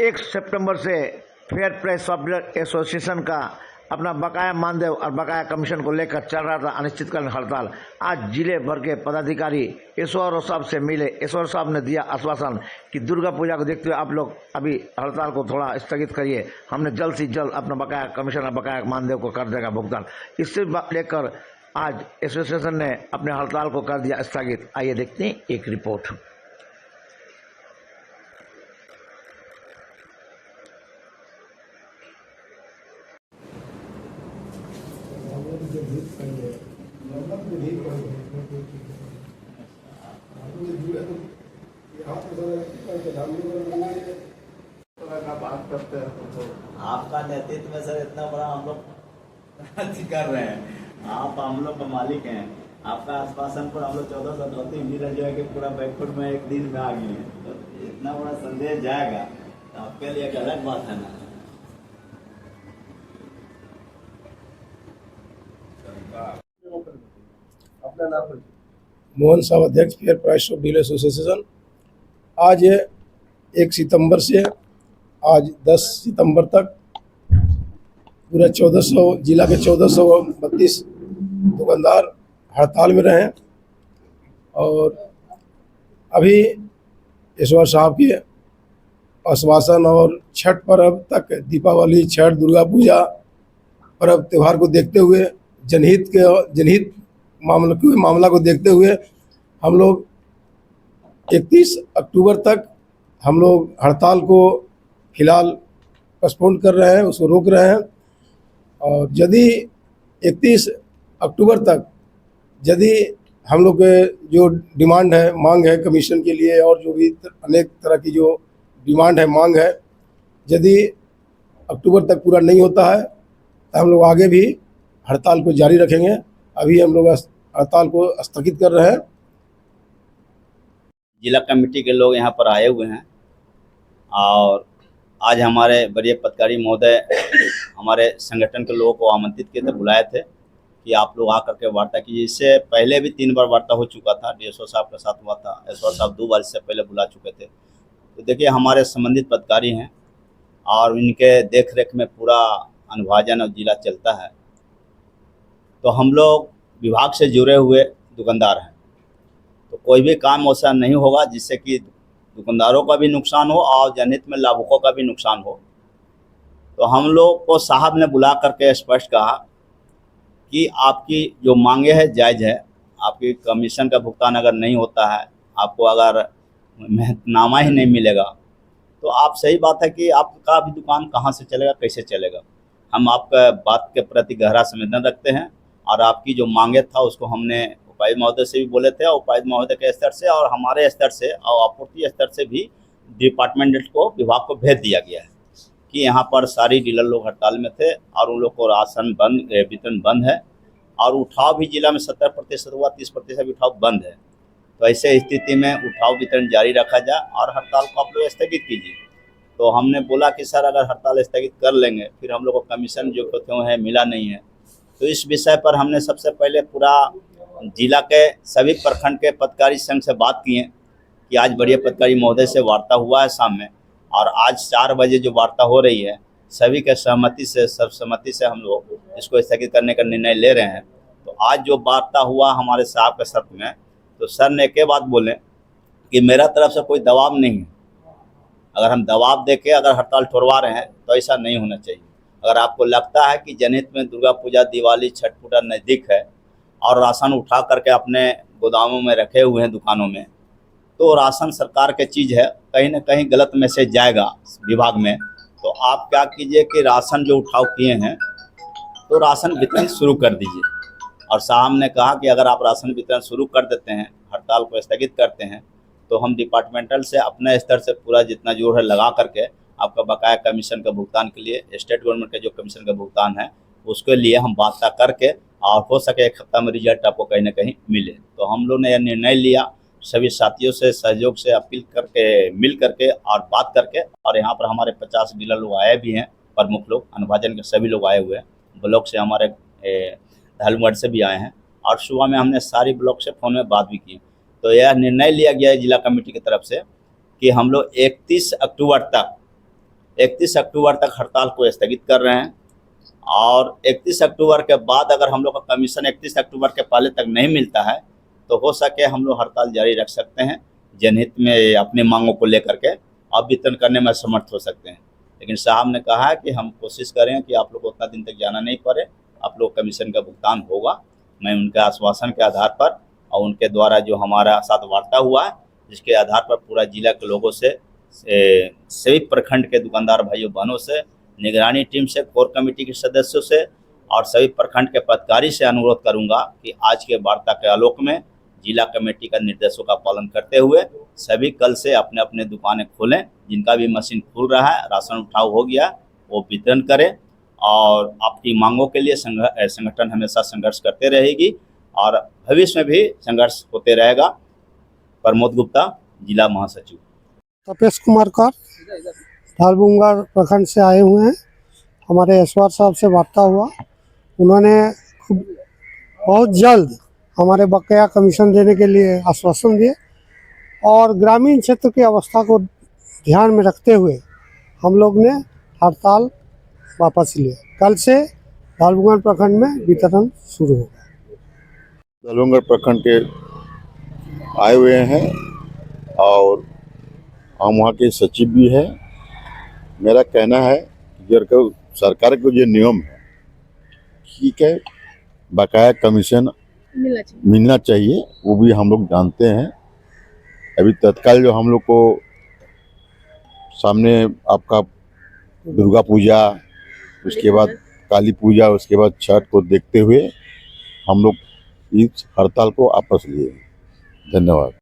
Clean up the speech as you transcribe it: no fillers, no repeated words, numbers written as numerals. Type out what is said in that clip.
1 सितंबर से fair price supplier association का अपना बकाया मानदेय और बकाया कमीशन को लेकर चल रहा था अनिश्चितकालीन हड़ताल। आज जिले भर के पदाधिकारी ईश्वर साहब से मिले। ईश्वर साहब ने दिया आश्वासन कि दुर्गा पूजा को देखते हुए आप लोग अभी हड़ताल को थोड़ा स्थगित करिए, हमने जल्द से जल्द अपना बकाया कमीशन और बकाया मानदेय को कर देगा भुगतान। इससे लेकर आज एसोसिएशन ने अपने हड़ताल को कर दिया स्थगित। आइए देखते हैं एक रिपोर्ट। आपका नेतृत्व में सर इतना बड़ा हम लोग कर रहे हैं, आप हम लोग का मालिक हैं। आपका आश्वासन पर हम लोग 14 धोती मिल रही कि पूरा बैकफुट में एक दिन में आ गई है, तो इतना बड़ा संदेश जाएगा तो आपके लिए एक अलग बात है ना। मोहन साहब, अध्यक्ष fair price of dealer association. आज 1 सितंबर से आज 10 सितंबर तक पूरा 1400 जिला के 1432 दुकानदार हड़ताल में रहे और अभी ईश्वर साहब के आश्वासन और छठ पर्व तक, दीपावली, छठ, दुर्गा पूजा पर्व त्यौहार को देखते हुए, जनहित मामला को देखते हुए हम लोग 31 अक्टूबर तक हम लोग हड़ताल को फिलहाल पोस्टपोन कर रहे हैं, उसको रोक रहे हैं। और यदि 31 अक्टूबर तक यदि हम लोग के जो डिमांड है, मांग है कमीशन के लिए और जो भी अनेक तरह की जो डिमांड है, मांग है, यदि अक्टूबर तक पूरा नहीं होता है तो हम लोग आगे भी हड़ताल को जारी रखेंगे। अभी हम लोग हड़ताल को स्थगित कर रहे हैं। जिला कमेटी के लोग यहाँ पर आए हुए हैं और आज हमारे वरीय पदाधिकारी महोदय हमारे संगठन के लोगों को आमंत्रित किए थे, बुलाए थे कि आप लोग आकर के वार्ता कीजिए। इससे पहले भी 3 बार वार्ता हो चुका था, डीएसओ साहब के साथ हुआ था, एसओ साहब 2 बार इससे पहले बुला चुके थे। तो देखिए, हमारे संबंधित पदाधिकारी हैं और इनके देख रेख में पूरा अनुभाजन और जिला चलता है। तो हम लोग विभाग से जुड़े हुए दुकानदार हैं, तो कोई भी काम ऐसा नहीं होगा जिससे कि दुकानदारों का भी नुकसान हो और जनहित में लाभुकों का भी नुकसान हो। तो हम लोग को साहब ने बुला करके स्पष्ट कहा कि आपकी जो मांगे है जायज़ है, आपकी कमीशन का भुगतान अगर नहीं होता है, आपको अगर मेहनतनामा ही नहीं मिलेगा तो आप, सही बात है कि आपका भी दुकान कहाँ से चलेगा, कैसे चलेगा। हम आपका बात के प्रति गहरा संवेदन रखते हैं और आपकी जो मांगे था उसको हमने उपायुक्त महोदय से भी बोले थे और उपायुक्त महोदय के स्तर से और हमारे स्तर से और आपूर्ति स्तर से भी डिपार्टमेंट को, विभाग को भेज दिया गया है कि यहाँ पर सारी डीलर लोग हड़ताल में थे और उन लोग को राशन बंद, वितरण बंद है और उठाव भी जिला में 70% हुआ, 30% उठाव बंद है। तो ऐसे स्थिति में उठाव वितरण जारी रखा जाए और हड़ताल को आप लोग स्थगित कीजिए। तो हमने बोला कि सर अगर हड़ताल स्थगित कर लेंगे फिर हम लोग को कमीशन जो क्यों है मिला नहीं है। तो इस विषय पर हमने सबसे पहले पूरा जिला के सभी प्रखंड के पदाधिकारी संघ से बात की है कि आज वरीय पदाधिकारी महोदय से वार्ता हुआ है शाम में और आज 4 बजे जो वार्ता हो रही है, सभी के सर्वसम्मति से हम लोग इसको स्थगित करने का निर्णय ले रहे हैं। तो आज जो वार्ता हुआ हमारे साहब के सत्र में, तो सर ने एक बात बोले कि मेरा तरफ से कोई दबाव नहीं है, अगर हम दबाव दे के अगर हड़ताल छोड़वा रहे हैं तो ऐसा नहीं होना चाहिए। अगर आपको लगता है कि जनहित में दुर्गा पूजा, दिवाली, छठ पूजा नज़दीक है और राशन उठा करके अपने गोदामों में रखे हुए हैं, दुकानों में, तो राशन सरकार की चीज़ है, कहीं ना कहीं गलत मैसेज जाएगा विभाग में। तो आप क्या कीजिए कि राशन जो उठाव किए हैं तो राशन वितरण शुरू कर दीजिए। और साहब ने कहा कि अगर आप राशन वितरण शुरू कर देते हैं, हड़ताल को स्थगित करते हैं, तो हम डिपार्टमेंटल से अपने स्तर से पूरा जितना जोर है लगा करके आपका बकाया कमीशन का भुगतान के लिए, स्टेट गवर्नमेंट का जो कमीशन का भुगतान है उसके लिए हम वार्ता करके और हो सके 1 हफ्ता में रिजल्ट आपको कहीं ना कहीं मिले। तो हम लोग ने यह निर्णय लिया, सभी साथियों से सहयोग से अपील करके, मिल करके और बात करके। और यहाँ पर हमारे 50 डीलर लोग आए भी हैं, प्रमुख लोग, अनुभाजन के सभी लोग आए हुए हैं, ब्लॉक से हमारे धालमगढ़ से भी आए हैं और सुबह में हमने सारी ब्लॉक से फ़ोन में बात भी की। तो यह निर्णय लिया गया है जिला कमेटी की तरफ से कि हम लोग 31 अक्टूबर तक 31 अक्टूबर तक हड़ताल को स्थगित कर रहे हैं। और 31 अक्टूबर के बाद अगर हम लोग का कमीशन 31 अक्टूबर के पहले तक नहीं मिलता है तो हो सके हम लोग हड़ताल जारी रख सकते हैं, जनहित में अपने मांगों को लेकर के अब वितरण करने में समर्थ हो सकते हैं। लेकिन साहब ने कहा है कि हम कोशिश करें कि आप लोग को उतना दिन तक जाना नहीं पड़े, आप लोग कमीशन का भुगतान होगा। मैं उनके आश्वासन के आधार पर और उनके द्वारा जो हमारा साथ वार्ता हुआ है, जिसके आधार पर पूरा जिला के लोगों से सभी प्रखंड के दुकानदार भाइयों बहनों से, निगरानी टीम से, कोर कमेटी के सदस्यों से और सभी प्रखंड के पदाधिकारी से अनुरोध करूंगा कि आज के वार्ता के आलोक में जिला कमेटी का निर्देशों का पालन करते हुए सभी कल से अपने अपने दुकानें खोलें। जिनका भी मशीन खुल रहा है, राशन उठाव हो गया, वो वितरण करें। और आपकी मांगों के लिए संगठन हमेशा संघर्ष करते रहेगी और भविष्य में भी संघर्ष होते रहेगा। प्रमोद गुप्ता, जिला महासचिव। तपेश कुमार कौर, ढालबुंगा प्रखंड से आए हुए हैं। हमारे एसवार साहब से वार्ता हुआ, उन्होंने बहुत जल्द हमारे बकाया कमीशन देने के लिए आश्वासन दिए और ग्रामीण क्षेत्र की अवस्था को ध्यान में रखते हुए हम लोग ने हड़ताल वापस लिए। कल से ढालबुंगा प्रखंड में वितरण शुरू होगा। ढालबुंगा प्रखंड के आए हुए हैं और हम वहाँ के सचिव भी हैं। मेरा कहना है कि सरकार को जो नियम है, ठीक है, बकाया कमीशन मिलना चाहिए, वो भी हम लोग जानते हैं। अभी तत्काल जो हम लोग को सामने आपका दुर्गा पूजा, उसके बाद काली पूजा, उसके बाद छठ को देखते हुए हम लोग इस हड़ताल को वापस लिए। धन्यवाद।